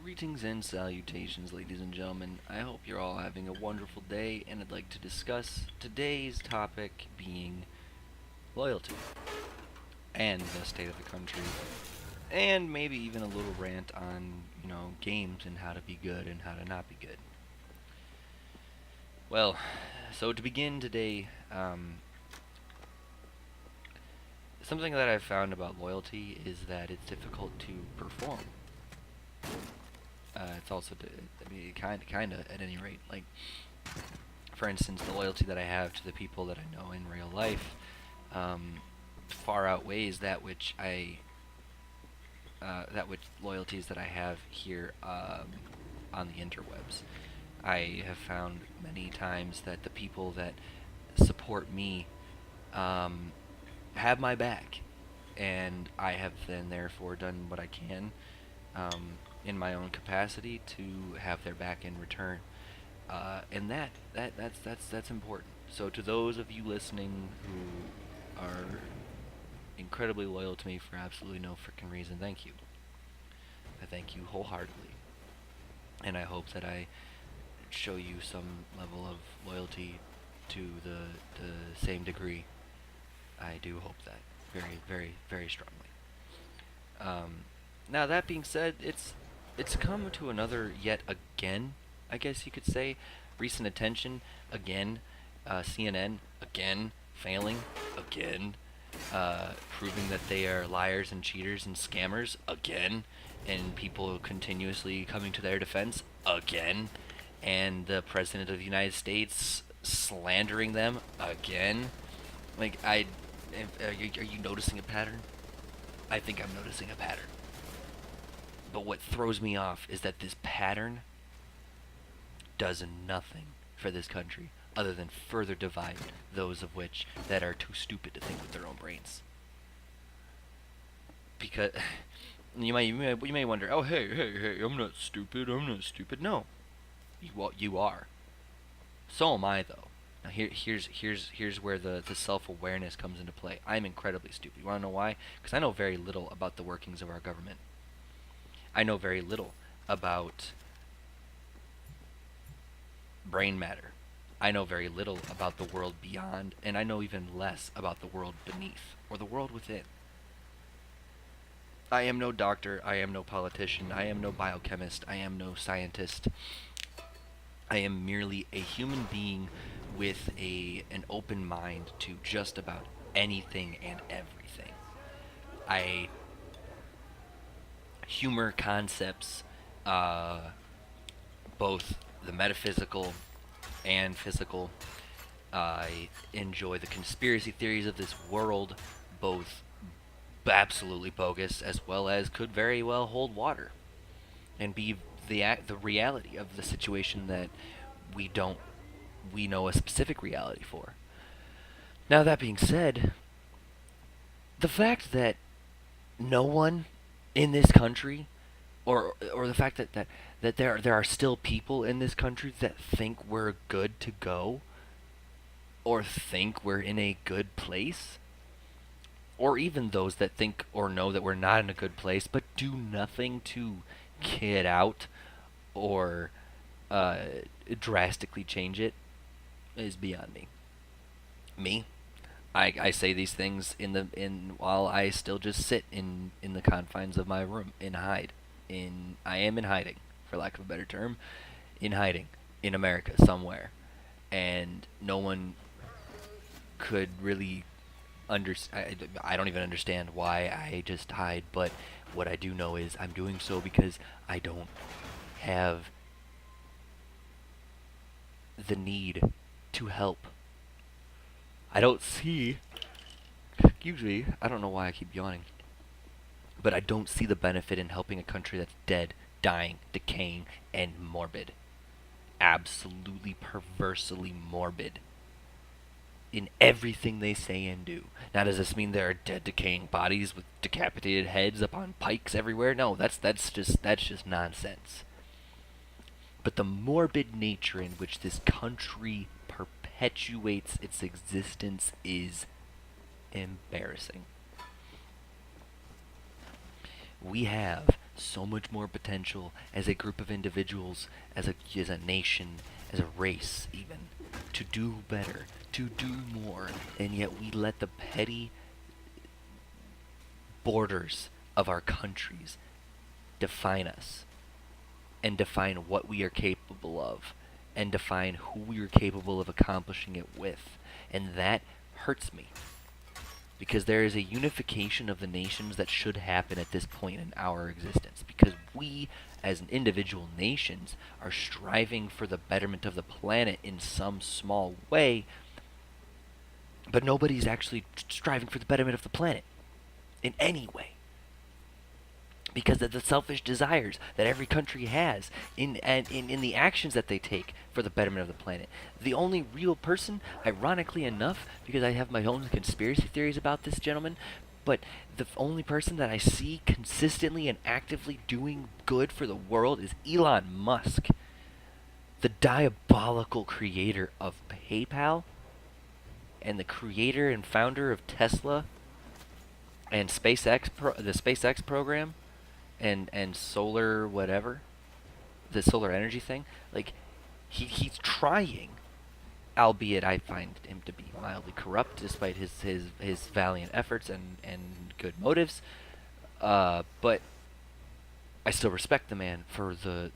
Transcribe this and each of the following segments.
Greetings and salutations, ladies and gentlemen. I hope you're all having a wonderful day, and I'd like to discuss today's topic being loyalty and the state of the country, and maybe even a little rant on, games and how to be good and how to not be good. Well, so to begin today, something that I've found about loyalty is that it's difficult to perform. It's also, kind of, at any rate, like, for instance, the loyalty that I have to the people that I know in real life far outweighs that which loyalties that I have here on the interwebs. I have found many times that the people that support me have my back, and I have then therefore done what I can in my own capacity to have their back in return, and that's important. So to those of you listening who are incredibly loyal to me for absolutely no freaking reason, thank you. I thank you wholeheartedly, and I hope that I show you some level of loyalty to the same degree. I do hope that very, very, very strongly. Now that being said, it's come to another yet again, I guess you could say, recent attention again. CNN again failing again, proving that they are liars and cheaters and scammers again, and people continuously coming to their defense again, and the president of the United States slandering them again. Like, are you noticing a pattern? I think I'm noticing a pattern. But what throws me off is that this pattern does nothing for this country other than further divide those of which that are too stupid to think with their own brains. Because you may wonder, oh hey, I'm not stupid. No, you are. So am I, though. Now here's where the self-awareness comes into play. I'm incredibly stupid. You want to know why? Because I know very little about the workings of our government. I know very little about brain matter. I know very little about the world beyond, and I know even less about the world beneath, or the world within. I am no doctor, I am no politician, I am no biochemist, I am no scientist. I am merely a human being with an open mind to just about anything and everything. I humor concepts, both the metaphysical and physical. I enjoy the conspiracy theories of this world, both absolutely bogus as well as could very well hold water and be the reality of the situation that we know a specific reality for. Now, that being said, the fact that no one in this country, or the fact that there are still people in this country that think we're good to go, or think we're in a good place, or even those that think or know that we're not in a good place but do nothing to get out or drastically change it, is beyond me. I say these things while I still just sit in the confines of my room and hide. I am in hiding, for lack of a better term, in hiding in America somewhere, and no one could really I don't even understand why I just hide. But what I do know is I'm doing so because I don't have the need to help. I don't see, excuse me, I don't know why I keep yawning, but I don't see the benefit in helping a country that's dead, dying, decaying, and morbid. Absolutely perversely morbid in everything they say and do. Now, does this mean there are dead, decaying bodies with decapitated heads up on pikes everywhere? No, that's just nonsense. But the morbid nature in which this country perpetuates its existence is embarrassing. We have so much more potential as a group of individuals, as a nation, as a race even, to do better, to do more, and yet we let the petty borders of our countries define us and define what we are capable of and define who we are capable of accomplishing it with. And that hurts me because there is a unification of the nations that should happen at this point in our existence, because we as an individual nations are striving for the betterment of the planet in some small way, but nobody's actually striving for the betterment of the planet in any way, because of the selfish desires that every country has in the actions that they take for the betterment of the planet. The only real person, ironically enough, because I have my own conspiracy theories about this gentleman, but the only person that I see consistently and actively doing good for the world is Elon Musk, the diabolical creator of PayPal and the creator and founder of Tesla and the SpaceX program and solar whatever, the solar energy thing. Like, he's trying, albeit I find him to be mildly corrupt despite his valiant efforts and good motives. But I still respect the man for the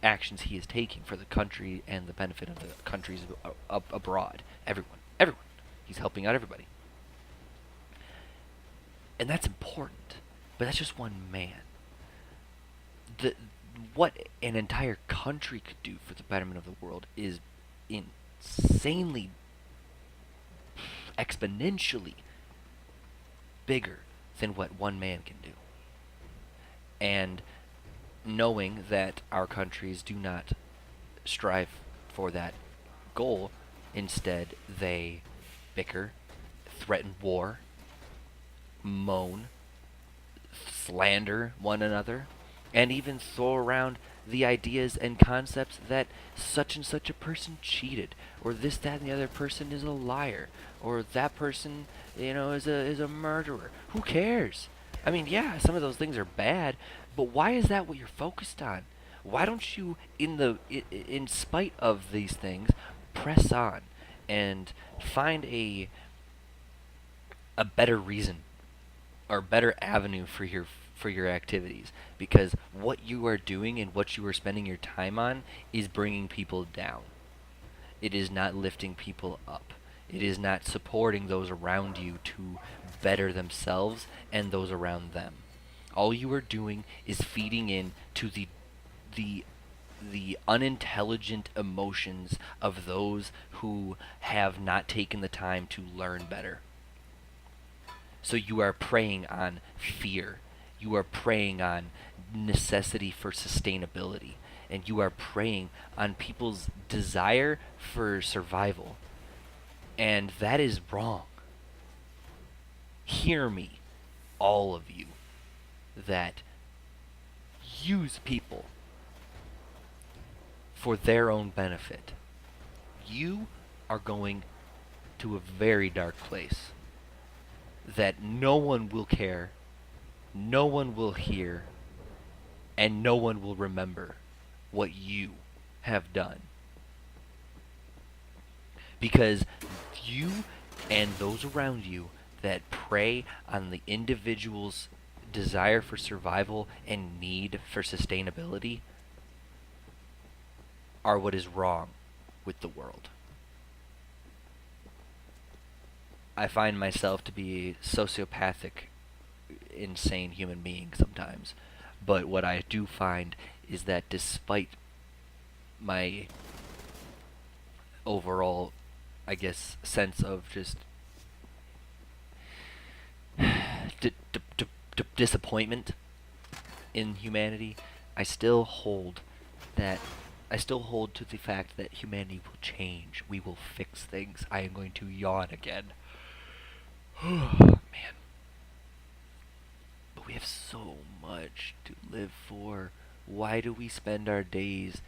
actions he is taking for the country and the benefit of the countries abroad. Everyone. He's helping out everybody. And that's important. But that's just one man. What an entire country could do for the betterment of the world is insanely, exponentially bigger than what one man can do. And knowing that our countries do not strive for that goal, instead they bicker, threaten war, moan, slander one another, and even throw around the ideas and concepts that such and such a person cheated, or this, that, and the other person is a liar, or that person, is a murderer. Who cares? I mean, yeah, some of those things are bad, but why is that what you're focused on? Why don't you, in spite of these things, press on and find a better reason or better avenue for your activities, because what you are doing and what you are spending your time on is bringing people down. It is not lifting people up. It is not supporting those around you to better themselves and those around them. All you are doing is feeding in to the unintelligent emotions of those who have not taken the time to learn better. So you are preying on fear. You are preying on necessity for sustainability. And you are preying on people's desire for survival. And that is wrong. Hear me, all of you, that use people for their own benefit. You are going to a very dark place that no one will care, no one will hear, and no one will remember what you have done. Because you and those around you that prey on the individual's desire for survival and need for sustainability are what is wrong with the world. I find myself to be a sociopathic, insane human being sometimes. But what I do find is that despite my overall, I guess, sense of just disappointment in humanity, I still hold to the fact that humanity will change. We will fix things. I am going to yawn again. Man. But we have so much to live for. Why do we spend our days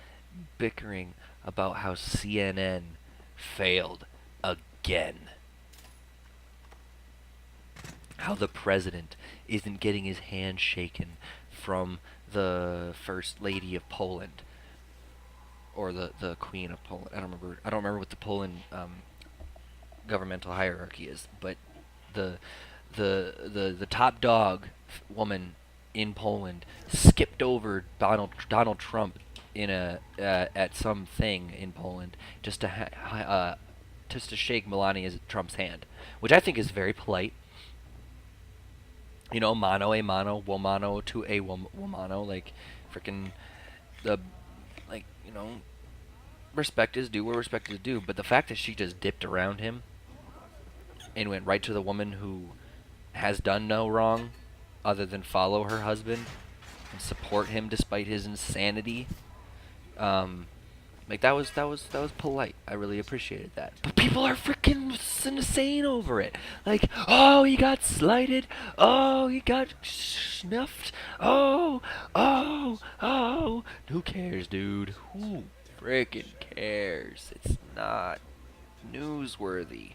bickering about how CNN failed again? How the president isn't getting his hand shaken from the First Lady of Poland, or the Queen of Poland. I don't remember what the Poland governmental hierarchy is, but the the top dog woman in Poland skipped over Donald Trump in a at some thing in Poland just to shake Melania Trump's hand, which I think is very polite. You know, mano a mano, womano to a womano, like freaking the like respect is due where respect is due. But the fact that she just dipped around him and went right to the woman who has done no wrong other than follow her husband and support him despite his insanity. Like that was polite. I really appreciated that. But people are freaking insane over it. Like, oh, he got slighted. Oh, he got snuffed. Oh. Who cares, dude? Who freaking cares? It's not newsworthy.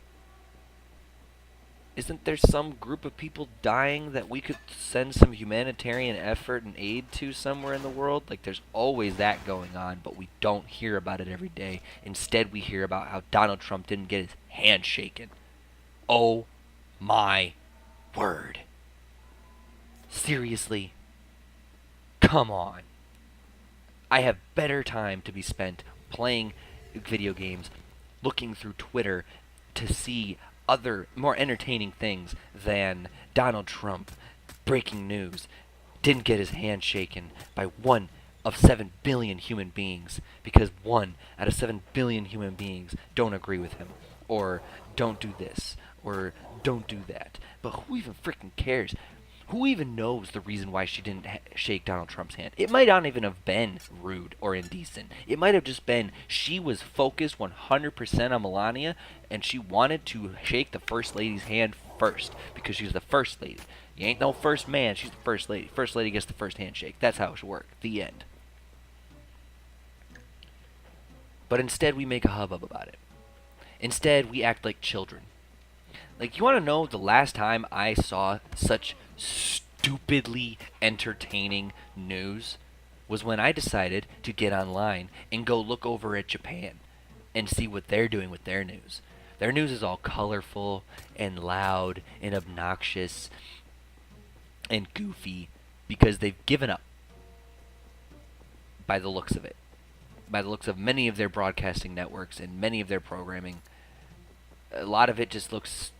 Isn't there some group of people dying that we could send some humanitarian effort and aid to somewhere in the world? Like, there's always that going on, but we don't hear about it every day. Instead, we hear about how Donald Trump didn't get his hand shaken. Oh my word. Seriously? Come on. I have better time to be spent playing video games, looking through Twitter to see other more entertaining things than Donald Trump breaking news didn't get his hand shaken by 1 of 7 billion human beings because 1 out of 7 billion human beings don't agree with him, or don't do this, or don't do that. But who even freaking cares? Who even knows the reason why she didn't shake Donald Trump's hand? It might not even have been rude or indecent. It might have just been she was focused 100% on Melania, and she wanted to shake the First Lady's hand first because she's the First Lady. You ain't no first man, she's the First Lady. First Lady gets the first handshake. That's how it should work. The end. But instead, we make a hubbub about it. Instead, we act like children. Like, you want to know the last time I saw such stupidly entertaining news was when I decided to get online and go look over at Japan and see what they're doing with their news. Their news is all colorful and loud and obnoxious and goofy because they've given up by the looks of it. By the looks of many of their broadcasting networks and many of their programming, a lot of it just looks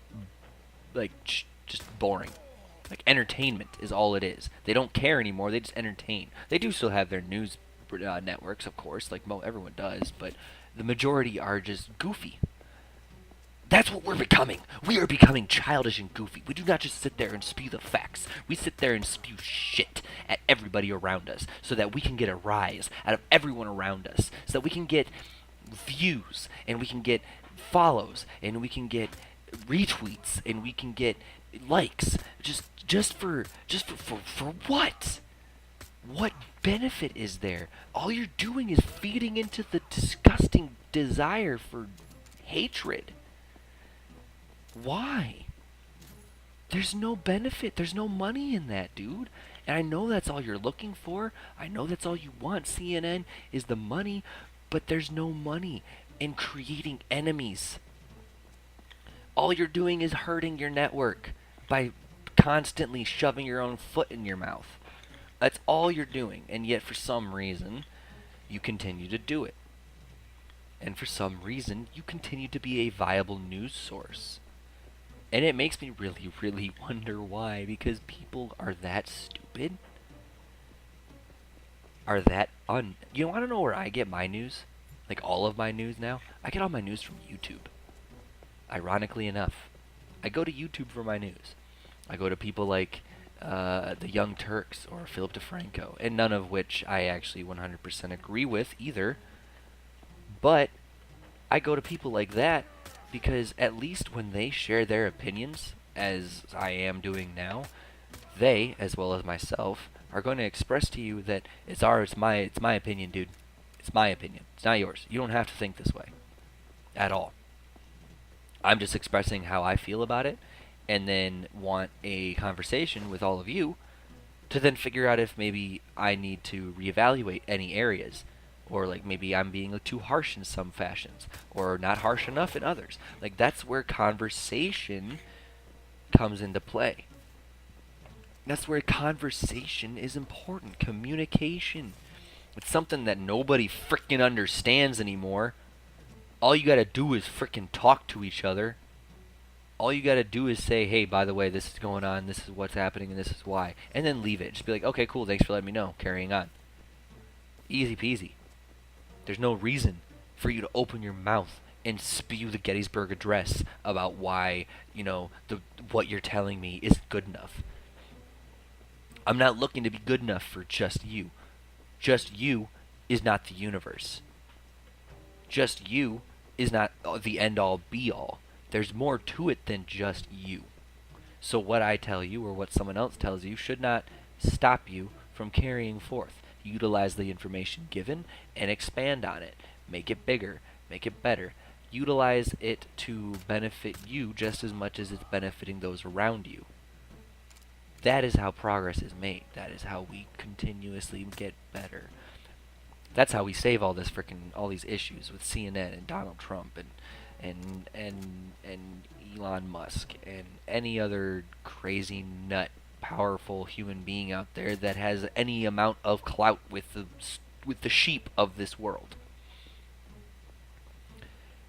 like just boring. Like, entertainment is all it is. They don't care anymore. They just entertain. They do still have their news networks, of course, like everyone does, but the majority are just goofy. That's what we're becoming. We are becoming childish and goofy. We do not just sit there and spew the facts. We sit there and spew shit at everybody around us so that we can get a rise out of everyone around us, so that we can get views and we can get follows and we can get retweets and we can get likes just for what? What benefit is there? All you're doing is feeding into the disgusting desire for hatred. Why? There's no benefit. There's no money in that, dude. And I know that's all you're looking for. I know that's all you want. CNN is the money, but there's no money in creating enemies. All you're doing is hurting your network by constantly shoving your own foot in your mouth. That's all you're doing, and yet for some reason, you continue to do it. And for some reason, you continue to be a viable news source. And it makes me really, really wonder why, because people are that stupid. Are that You want to know where I get my news? Like, all of my news now? I get all my news from YouTube. Ironically enough. I go to YouTube for my news. I go to people like the Young Turks or Philip DeFranco, and none of which I actually 100% agree with either. But I go to people like that because at least when they share their opinions, as I am doing now, they, as well as myself, are going to express to you that it's my opinion, dude. It's my opinion. It's not yours. You don't have to think this way at all. I'm just expressing how I feel about it, and then want a conversation with all of you to then figure out if maybe I need to reevaluate any areas, or like maybe I'm being like too harsh in some fashions, or not harsh enough in others. Like that's where conversation comes into play. That's where conversation is important. Communication. It's something that nobody frickin' understands anymore. All you gotta do is frickin' talk to each other. All you gotta do is say, hey, by the way, this is going on, this is what's happening, and this is why. And then leave it. Just be like, okay, cool, thanks for letting me know. Carrying on. Easy peasy. There's no reason for you to open your mouth and spew the Gettysburg Address about why, what you're telling me isn't good enough. I'm not looking to be good enough for just you. Just you is not the universe. Just you is not the end-all be-all. There's more to it than just you. So what I tell you or what someone else tells you should not stop you from carrying forth. Utilize the information given and expand on it. Make it bigger. Make it better. Utilize it to benefit you just as much as it's benefiting those around you. That is how progress is made. That is how we continuously get better. That's how we save all these issues with CNN and Donald Trump and Elon Musk and any other crazy nut powerful human being out there that has any amount of clout with the sheep of this world.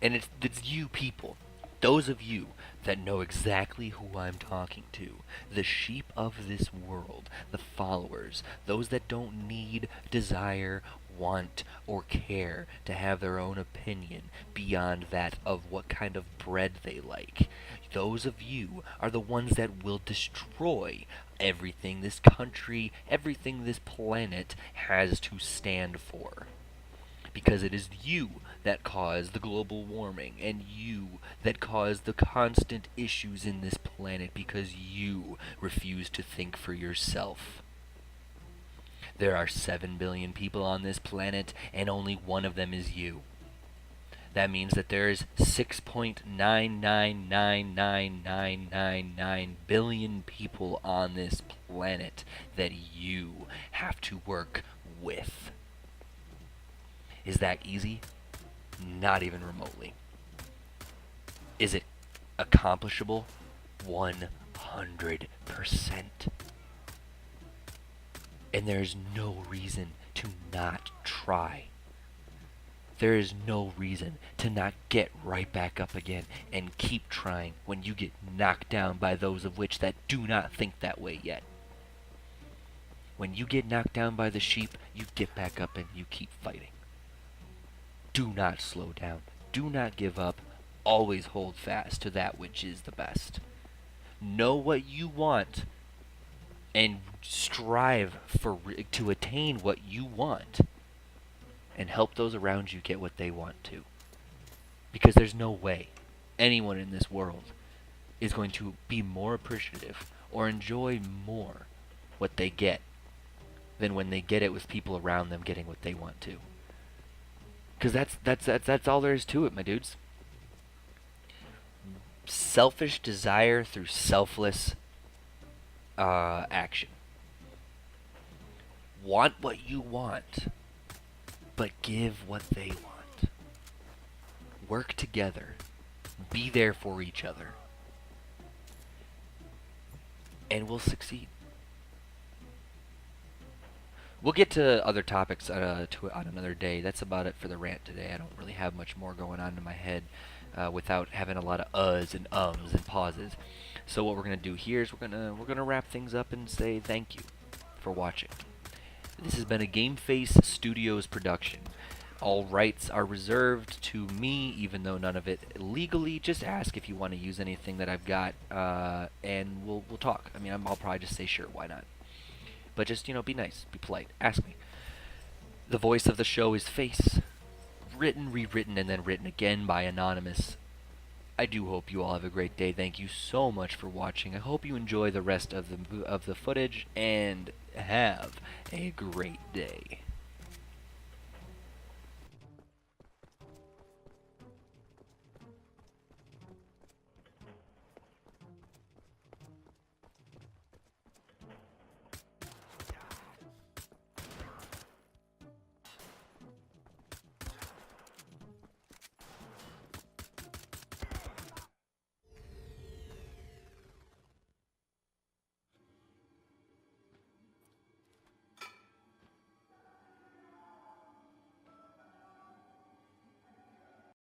And it's you people, those of you that know exactly who I'm talking to, the sheep of this world, the followers, those that don't need, desire, want, or care to have their own opinion beyond that of what kind of bread they like. Those of you are the ones that will destroy everything this country, everything this planet has to stand for. Because it is you that cause the global warming, and you that cause the constant issues in this planet because you refuse to think for yourself. There are 7 billion people on this planet, and only one of them is you. That means that there is 6.9999999 billion people on this planet that you have to work with. Is that easy? Not even remotely. Is it accomplishable? 100%. And there's no reason to not try. There is no reason to not get right back up again and keep trying when you get knocked down by those of which that do not think that way yet. When you get knocked down by the sheep, you get back up and you keep fighting. Do not slow down. Do not give up. Always hold fast to that which is the best. Know what you want and strive to attain what you want, and help those around you get what they want to. Because there's no way anyone in this world is going to be more appreciative or enjoy more what they get than when they get it with people around them getting what they want to. Because that's all there is to it, my dudes. Selfish desire through selfless action. Want what you want, but give what they want. Work together. Be there for each other. And we'll succeed. We'll get to other topics on another day. That's about it for the rant today. I don't really have much more going on in my head without having a lot of uhs and ums and pauses. So what we're gonna do here is we're gonna wrap things up and say thank you for watching. This has been a Game Face Studios production. All rights are reserved to me, even though none of it legally. Just ask if you want to use anything that I've got, and we'll talk. I mean, I'll probably just say sure, why not? But just, be nice, be polite, ask me. The voice of the show is Face. Written, rewritten, and then written again by Anonymous. I do hope you all have a great day. Thank you so much for watching. I hope you enjoy the rest of the footage, and have a great day.